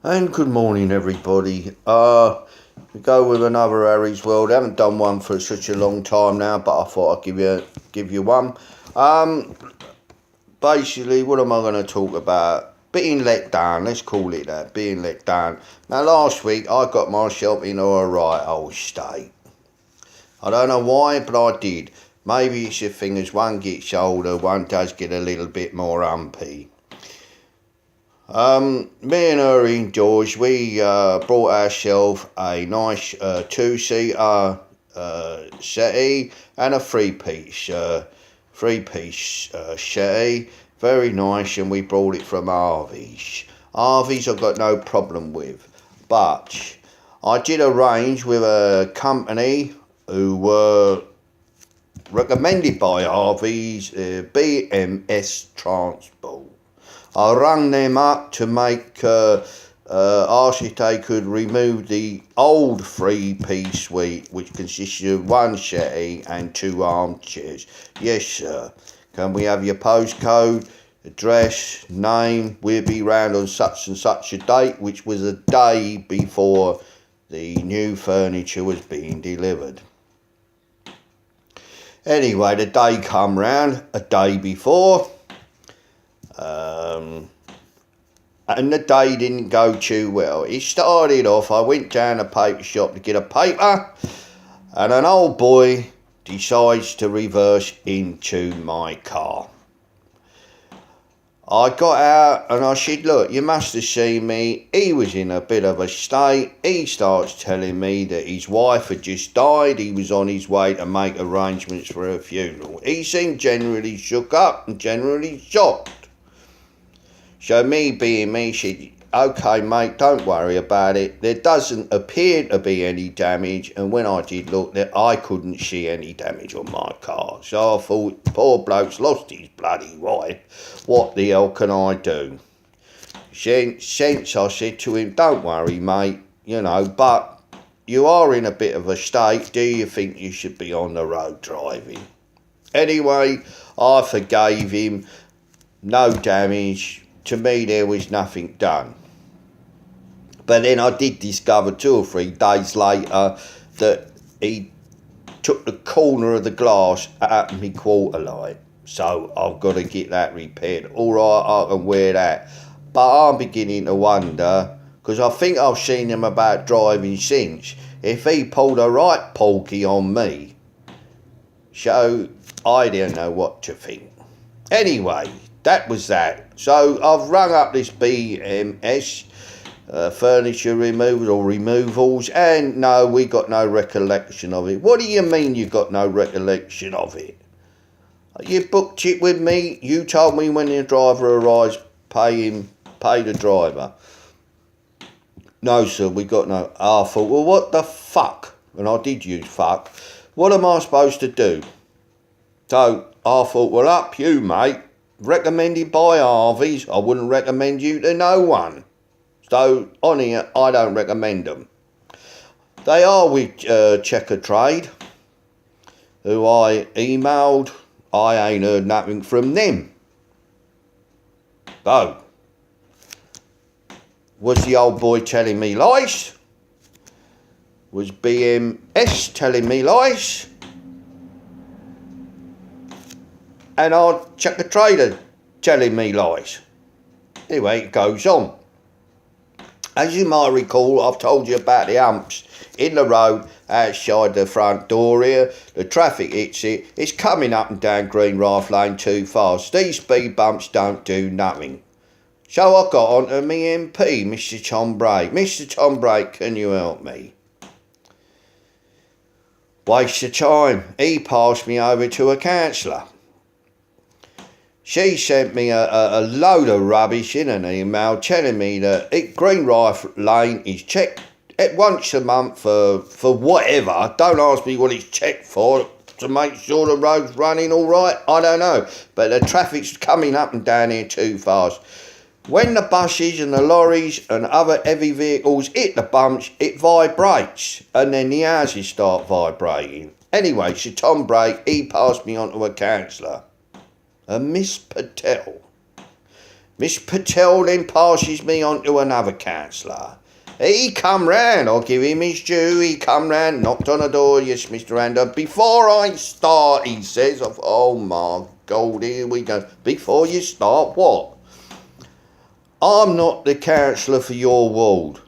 And good morning, everybody. We go with another Harry's World. I haven't done one for such a long time now, but I thought I'd give you one. Basically, what am I going to talk about? Being let down. Let's call it that. Being let down. Now, last week I got myself into a right old state. I don't know why, but I did. Maybe it's a thing as one gets older, one does get a little bit more humpy. Me and her and George, we brought ourselves a nice two-seater settee and a three-piece settee. Very nice, and we brought it from Harvey's. Harvey's I've got no problem with, but I did arrange with a company who were recommended by Harvey's, BMS Transport. I rang them up to ask if they could remove the old three-piece suite, which consisted of one settee and two armchairs. Yes, sir. Can we have your postcode, address, name? We'll be round on such and such a date, which was a day before the new furniture was being delivered. Anyway, the day come round a day before. And the day didn't go too well. It started off, I went down a paper shop to get a paper, and an old boy decides to reverse into my car. I got out and I said, look, you must have seen me. He was in a bit of a state. He starts telling me that his wife had just died. He was on his way to make arrangements for her funeral. He seemed generally shook up and generally shocked. So me being me, said, okay mate, don't worry about it. There doesn't appear to be any damage, and when I did look, I couldn't see any damage on my car. So I thought, poor bloke's lost his bloody wife. What the hell can I do? Since I said to him, don't worry mate, but you are in a bit of a state. Do you think you should be on the road driving? Anyway, I forgave him. No damage. To me, there was nothing done. But then I did discover 2 or 3 days later that he took the corner of the glass out of my quarter light. So I've got to get that repaired. All right, I can wear that. But I'm beginning to wonder, because I think I've seen him about driving since, if he pulled a right porky on me. So I don't know what to think. Anyway, that was that. So I've rung up this BMS furniture removals, and no, we got no recollection of it. What do you mean you got no recollection of it? You booked it with me. You told me when the driver arrives, pay the driver. No, sir, we got no. I thought, well, what the fuck? And I did use fuck. What am I supposed to do? So I thought, well, up you, mate. Recommended by Harvey's. I wouldn't recommend you to no one. So on here, I don't recommend them. They are with Checker Trade, who I emailed. I ain't heard nothing from them. So, was the old boy telling me lies? Was BMS telling me lies? And our Checker Trader telling me lies. Anyway, it goes on. As you might recall, I've told you about the humps in the road outside the front door here. The traffic hits it. It's coming up and down Green Rife Lane too fast. These speed bumps don't do nothing. So I got on to me MP, Mr. Tom Brake. Mr. Tom Brake, can you help me? Waste of time. He passed me over to a counsellor. She sent me a load of rubbish in an email telling me that Green Rife Lane is checked once a month for whatever. Don't ask me what it's checked for, to make sure the road's running all right. I don't know. But the traffic's coming up and down here too fast. When the buses and the lorries and other heavy vehicles hit the bumps, it vibrates. And then the houses start vibrating. Anyway, Sir Tom Brake, he passed me on to a counsellor. A Miss Patel. Miss Patel then passes me on to another counsellor. He come round, I'll give him his due. He come round, knocked on the door. Yes, Mr. Randall. Before I start, he says, oh my God, here we go. Before you start, what? I'm not the counsellor for your ward.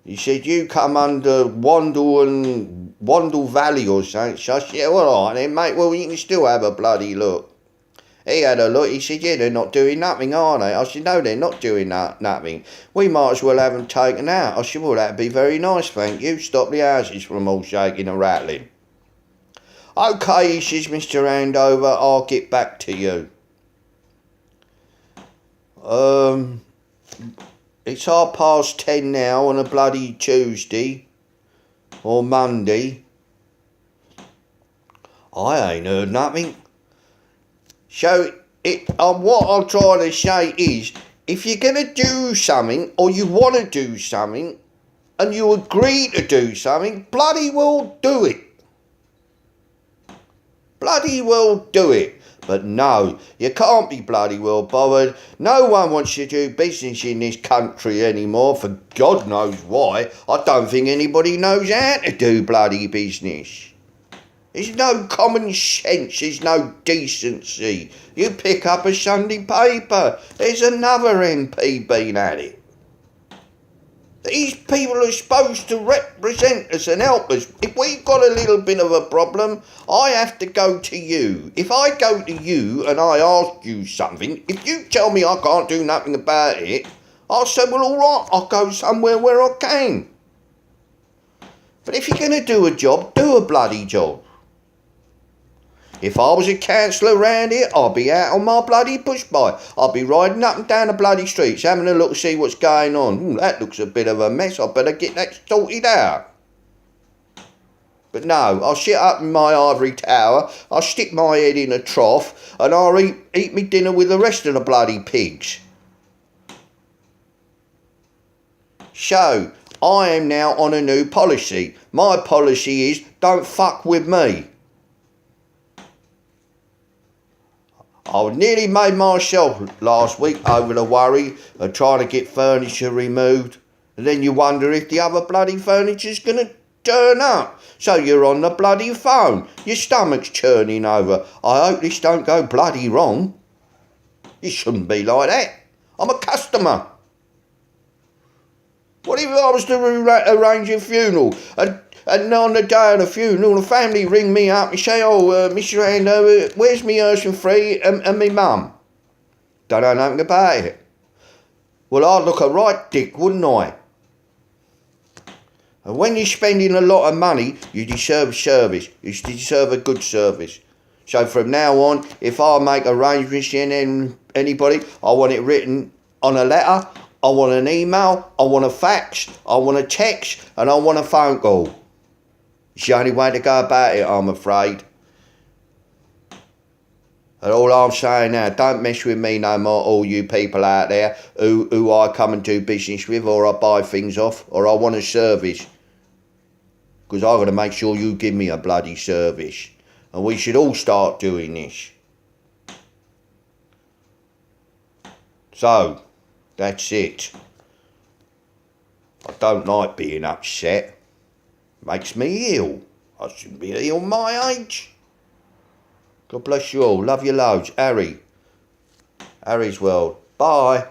He said, you come under Wandle Valley or something. So I said, yeah, all right then, mate. Well, you can still have a bloody look. He had a look. He said, yeah, they're not doing nothing, are they? I said, no, they're not doing nothing. We might as well have them taken out. I said, well, that'd be very nice, thank you. Stop the houses from all shaking and rattling. OK, he says, Mr. Andover, I'll get back to you. It's 10:30 now on a bloody Tuesday or Monday. I ain't heard nothing. So, what I'm trying to say is, if you're going to do something, or you want to do something, and you agree to do something, bloody well do it. Bloody well do it. But no, you can't be bloody well bothered. No one wants to do business in this country anymore, for God knows why. I don't think anybody knows how to do bloody business. There's no common sense, there's no decency. You pick up a Sunday paper, there's another MP been at it. These people are supposed to represent us and help us. If we've got a little bit of a problem, I have to go to you. If I go to you and I ask you something, if you tell me I can't do nothing about it, I'll say, well, all right, I'll go somewhere where I can. But if you're going to do a job, do a bloody job. If I was a councillor round here, I'd be out on my bloody push bike. I'd be riding up and down the bloody streets, having a look to see what's going on. That looks a bit of a mess. I better get that sorted out. But no, I'll sit up in my ivory tower, I'll stick my head in a trough, and I'll eat me dinner with the rest of the bloody pigs. So, I am now on a new policy. My policy is, don't fuck with me. I nearly made myself last week over the worry of trying to get furniture removed. And then you wonder if the other bloody furniture's going to turn up. So you're on the bloody phone. Your stomach's churning over. I hope this don't go bloody wrong. You shouldn't be like that. I'm a customer. What if I was to arrange a funeral and on the day of the funeral, the family ring me up and say, oh, Mr. Andover, where's me Urson Free and me mum? Don't know nothing about it. Well, I'd look a right dick, wouldn't I? And when you're spending a lot of money, you deserve service. You deserve a good service. So from now on, if I make arrangements in anybody, I want it written on a letter, I want an email, I want a fax, I want a text, and I want a phone call. It's the only way to go about it, I'm afraid. And all I'm saying now, don't mess with me no more, all you people out there who I come and do business with, or I buy things off, or I want a service. Because I've got to make sure you give me a bloody service. And we should all start doing this. So, that's it. I don't like being upset. Makes me ill. I shouldn't be ill my age. God bless you all. Love you loads. Harry. Harry's World. Bye.